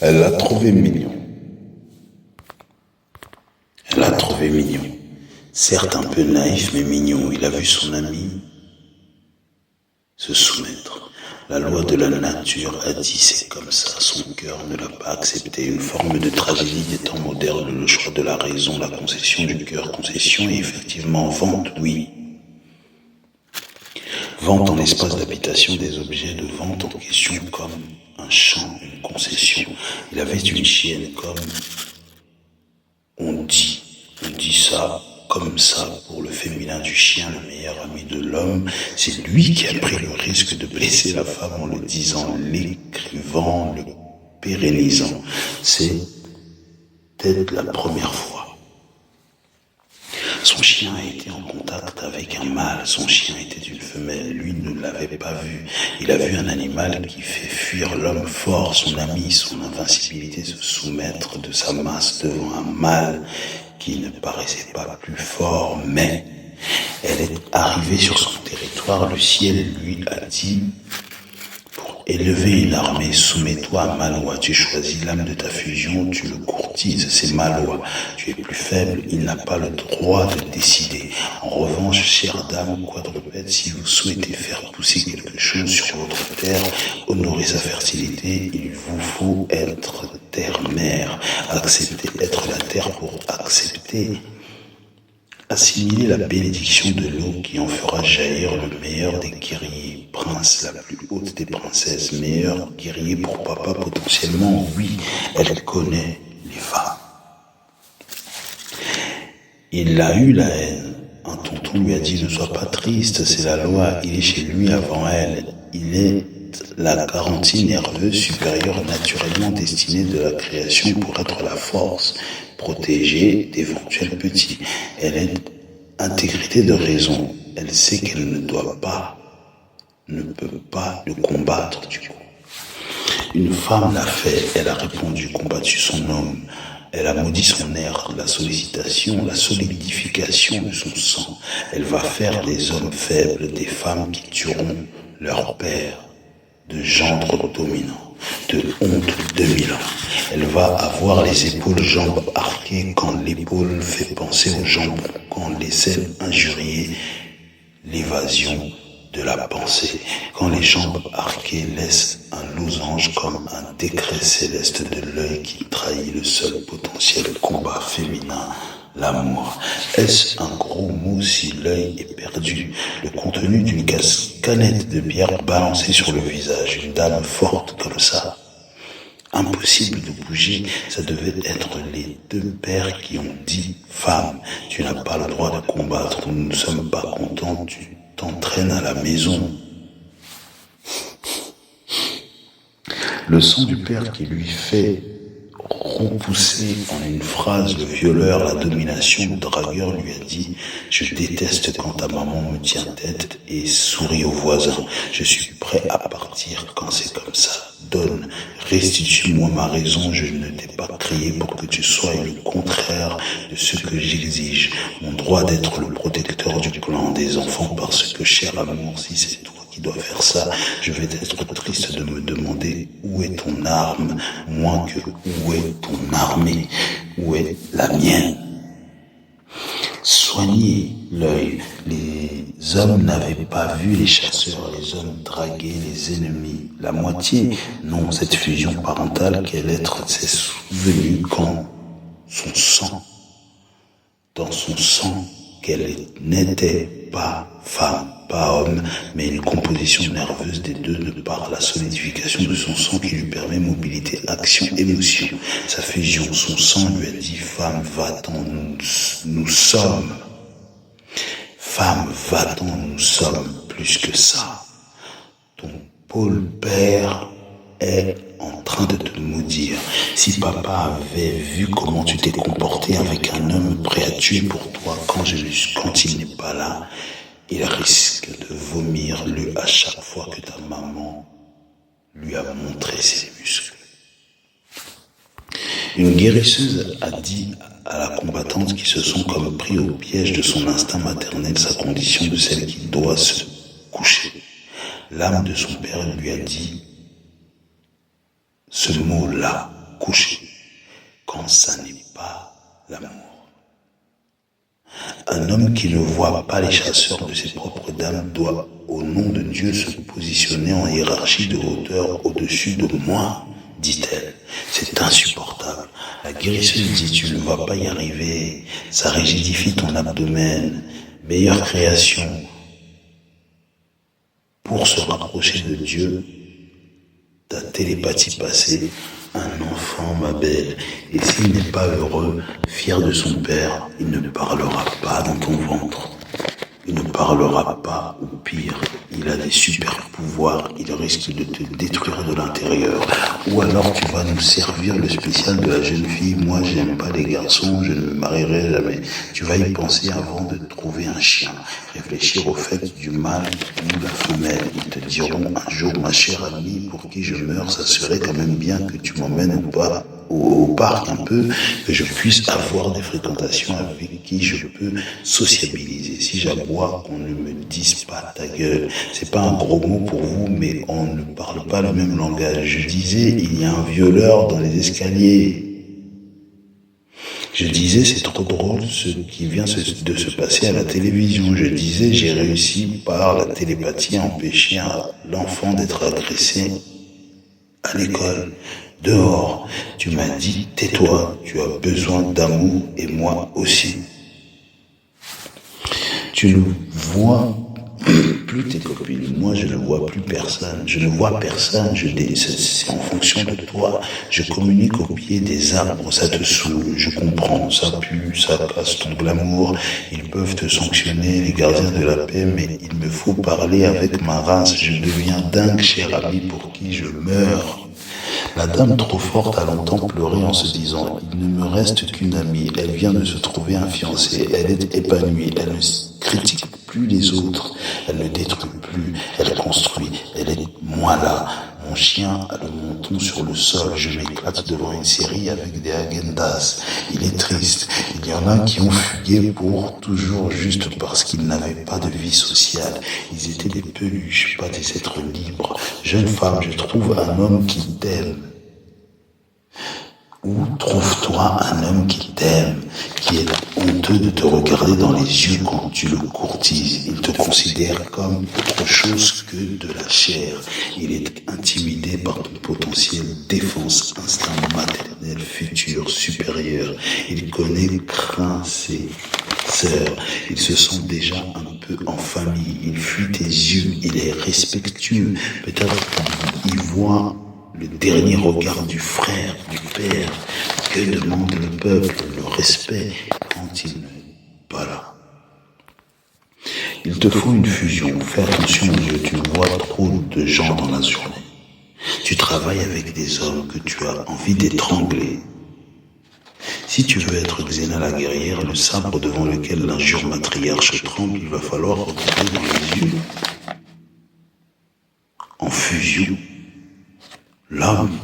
Elle l'a trouvé mignon. Elle l'a trouvé mignon. Certes un peu naïf, mais mignon. Il a vu son ami se soumettre. La loi de la nature a dit c'est comme ça. Son cœur ne l'a pas accepté. Une forme de tragédie des temps modernes, le choix de la raison, la concession du cœur, concession et effectivement vente, oui. Vente en espace d'habitation des objets de vente en question comme un champ, une concession. Il avait une chienne comme on dit ça, comme ça, pour le féminin du chien, le meilleur ami de l'homme. C'est lui qui a pris le risque de blesser la femme en le disant, l'écrivant, le pérennisant. C'est peut-être la première fois. Son chien a été en contact avec un mâle, son chien était une femelle, lui ne l'avait pas vu. Il a vu un animal qui fait fuir l'homme fort, son ami, son invincibilité se soumettre de sa masse devant un mâle qui ne paraissait pas plus fort, mais elle est arrivée sur son territoire, le ciel lui a dit: pour élever une armée, soumets-toi à ma loi. Tu choisis l'âme de ta fusion, tu le courtises, c'est ma loi. Tu es plus faible, il n'a pas le droit de décider. En revanche, chère dame quadrupède, si vous souhaitez faire pousser quelque chose sur votre terre, honorer sa fertilité, il vous faut être terre-mère. Accepter être la terre pour accepter. Assimiler la bénédiction de l'eau qui en fera jaillir le meilleur des guerriers, prince, la plus haute des princesses, meilleur guerrier pour papa potentiellement, oui, elle connaît les femmes. Il a eu la haine. Un tonton lui a dit: ne sois pas triste, c'est la loi, il est chez lui avant elle. Il est la garantie nerveuse supérieure naturellement destinée de la création pour être la force protégée d'éventuels petits. Elle est intégrité de raison. Elle sait qu'elle ne peut pas le combattre du coup. Une femme l'a fait, elle a répondu, combattu son homme. Elle a maudit son air, la sollicitation, la solidification de son sang. Elle va faire des hommes faibles, des femmes qui tueront leur père, de gendre dominant, de honte 2000 ans. Elle va avoir les épaules jambes arquées quand l'épaule fait penser aux jambes, quand les ailes injuriées, l'évasion de la pensée, quand les jambes arquées laissent un losange comme un décret céleste de l'œil qui trahit le seul potentiel combat féminin, l'amour. Est-ce un gros mot si l'œil est perdu? Le contenu d'une canette de bière balancée sur le visage, une dame forte comme ça. Impossible de bouger, ça devait être les deux pères qui ont dit: femme, tu n'as pas le droit de combattre, nous ne sommes pas contents, tu t'entraînes à la maison. Le sang du père qui lui fait repousser en une phrase le violeur, la domination, le dragueur lui a dit: je déteste quand ta maman me tient tête et sourit aux voisins. Je suis prêt à partir quand c'est comme ça. Donne, restitue-moi ma raison, je ne t'ai pas créé pour que tu sois le contraire de ce que j'exige. Mon droit d'être le protecteur du clan des enfants parce que, cher amour, si c'est toi qui dois faire ça, je vais être triste de me demander où est ton arme, moins que où est ton armée, où est la mienne. Soignez l'œil. Les hommes n'avaient pas vu les chasseurs, les hommes draguaient les ennemis. La moitié, non, cette fusion parentale, quel être s'est souvenu quand son sang, dans son sang, qu'elle n'était pas femme, pas homme, mais une composition nerveuse des deux de par la solidification de son sang qui lui permet mobilité, action, émotion. Sa fusion, son sang lui a dit: femme, va-t'en, nous sommes. Femme, va-t'en, nous sommes plus que ça. Ton pôle père est en train de te maudire. Si papa avait vu comment tu t'es comporté avec un homme prêt à tuer pour toi quand il n'est pas là, il risque de vomir lui à chaque fois que ta maman lui a montré ses muscles. Une guérisseuse a dit à la combattante qui se sont comme pris au piège de son instinct maternel sa condition de celle qui doit se coucher. L'âme de son père lui a dit ce mot-là, coucher quand ça n'est pas l'amour. Un homme qui ne voit pas les chasseurs de ses propres dames doit, au nom de Dieu, se positionner en hiérarchie de hauteur au-dessus de moi, dit-elle. C'est insupportable. La guérisseuse dit, tu ne vas pas y arriver. Ça rigidifie ton abdomen. Meilleure création. Pour se rapprocher de Dieu, ta télépathie passée, un enfant, ma belle, et s'il n'est pas heureux, fier de son père, il ne parlera pas dans ton ventre. Il ne parlera pas, ou pire, il a des super pouvoirs, il risque de te détruire de l'intérieur. Ou alors tu vas nous servir le spécial de la jeune fille, moi j'aime pas les garçons, je ne me marierai jamais. Tu vas y penser avant de trouver un chien, réfléchir au fait du mâle ou la femelle. Ils te diront un jour, ma chère amie, pour qui je meurs, ça serait quand même bien que tu m'emmènes ou pas au parc un peu, que je puisse avoir des fréquentations avec qui je peux sociabiliser. Si j'aboie, qu'on ne me dise pas ta gueule. C'est pas un gros mot pour vous, mais on ne parle pas le même langage. Je disais, il y a un violeur dans les escaliers. Je disais, c'est trop drôle ce qui vient de se passer à la télévision. Je disais, j'ai réussi par la télépathie à empêcher l'enfant d'être agressé à l'école. Dehors, tu m'as dit, tais-toi, tu as besoin d'amour et moi aussi. Tu ne vois plus tes copines, moi je ne vois plus personne, je ne vois personne, c'est en fonction de toi, je communique au pied des arbres, ça te saoule, je comprends, ça pue, ça passe ton glamour, ils peuvent te sanctionner, les gardiens de la paix, mais il me faut parler avec ma race, je deviens dingue, cher ami, pour qui je meurs. La dame trop forte a longtemps pleuré en se disant « Il ne me reste qu'une amie, elle vient de se trouver un fiancé, elle est épanouie, elle ne critique plus les autres, elle ne détruit plus, elle construit, elle est moi là, mon chien a le menton sur le sol, je m'éclate devant une série avec des agendas, il est triste, il y en a qui ont fugué pour toujours juste parce qu'ils n'avaient pas de vie sociale, ils étaient des peluches, pas des êtres libres. Jeune femme, je trouve un homme qui t'aime. Ou trouve-toi un homme qui t'aime, qui est honteux de te regarder dans les yeux quand tu le courtises. Il te considère comme autre chose que de la chair. Il est intimidé par ton potentiel défense, instinct maternel, futur, supérieur. Il connaît, craint ses sœurs. Il se sent déjà un peu en famille. Il fuit tes yeux. Il est respectueux. Peut-être qu'il voit le dernier regard du frère, du père. Que demande le peuple? Le respect quand il n'est pas là. Il te faut une fusion. Fais attention aux yeux. Tu vois trop de gens dans la journée. Tu travailles avec des hommes que tu as envie d'étrangler. Si tu veux être Xena la guerrière, le sabre devant lequel l'injure matriarche tremble, il va falloir regarder dans les yeux. En fusion. L'homme,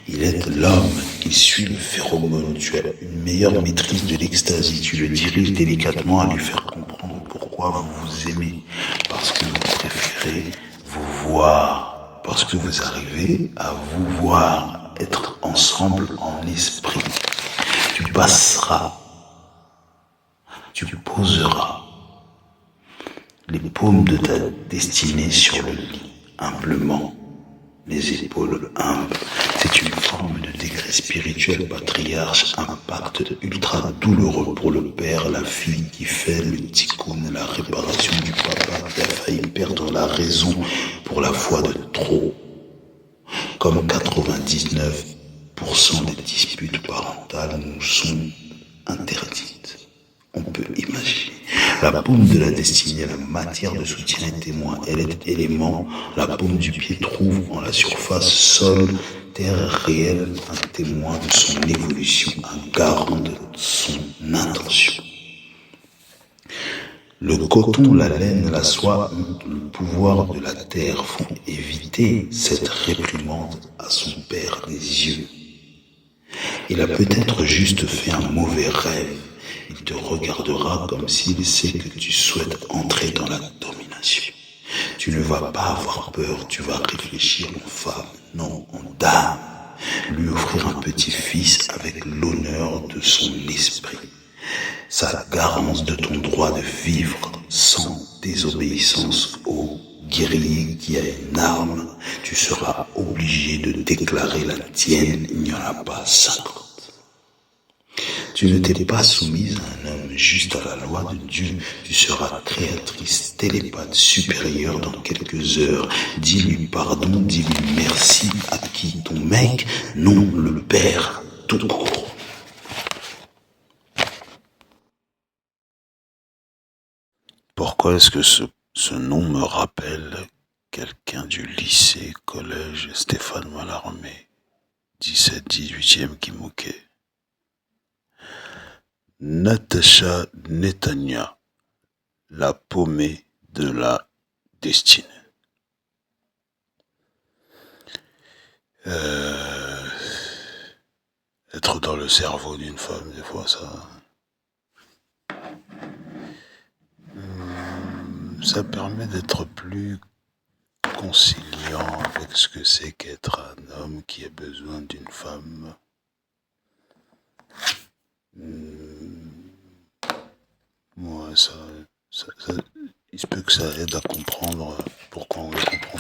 il est l'homme, il suit le phéromone, tu as une meilleure maîtrise de l'extasie, tu le diriges délicatement à lui faire comprendre pourquoi vous vous aimez, parce que vous préférez vous voir, parce que vous arrivez à vous voir, être ensemble en esprit. Tu passeras, tu poseras les paumes de ta destinée sur le lit, humblement. Les épaules humbles, c'est une forme de décret spirituel patriarche, un pacte ultra douloureux pour le père, la fille qui fait le tikkun, la réparation du papa qui a failli perdre la raison pour la fois de trop. Comme 99% des disputes parentales nous sont interdites. On peut imaginer. La paume de la destinée, la matière de soutien et témoin, elle est élément. La paume du pied trouve en la surface sol, terre réelle, un témoin de son évolution, un garant de son intention. Le coton, la laine, la soie, le pouvoir de la terre font éviter cette réprimande à son père des yeux. Il a peut-être juste fait un mauvais rêve. Il te regardera comme s'il sait que tu souhaites entrer dans la domination. Tu ne vas pas avoir peur, tu vas réfléchir en femme, non en dame. lui offrir un petit-fils avec l'honneur de son esprit, sa garance de ton droit de vivre sans désobéissance au guerrier qui a une arme. Tu seras obligé de déclarer la tienne, il n'y en a pas 50. Tu ne t'es pas soumise à un homme juste à la loi de Dieu. Tu seras créatrice, télépathe, supérieure dans quelques heures. Dis-lui pardon, dis-lui merci à qui ton mec, non le père, tout court. Pourquoi est-ce que ce nom me rappelle quelqu'un du lycée, collège Stéphane Mallarmé, 17-18e qui moquait? Natacha Netanya, la paumée de la destinée. Être dans le cerveau d'une femme, des fois, ça permet d'être plus conciliant avec ce que c'est qu'être un homme qui a besoin d'une femme. Moi, il se peut que ça aide à comprendre pourquoi on le comprend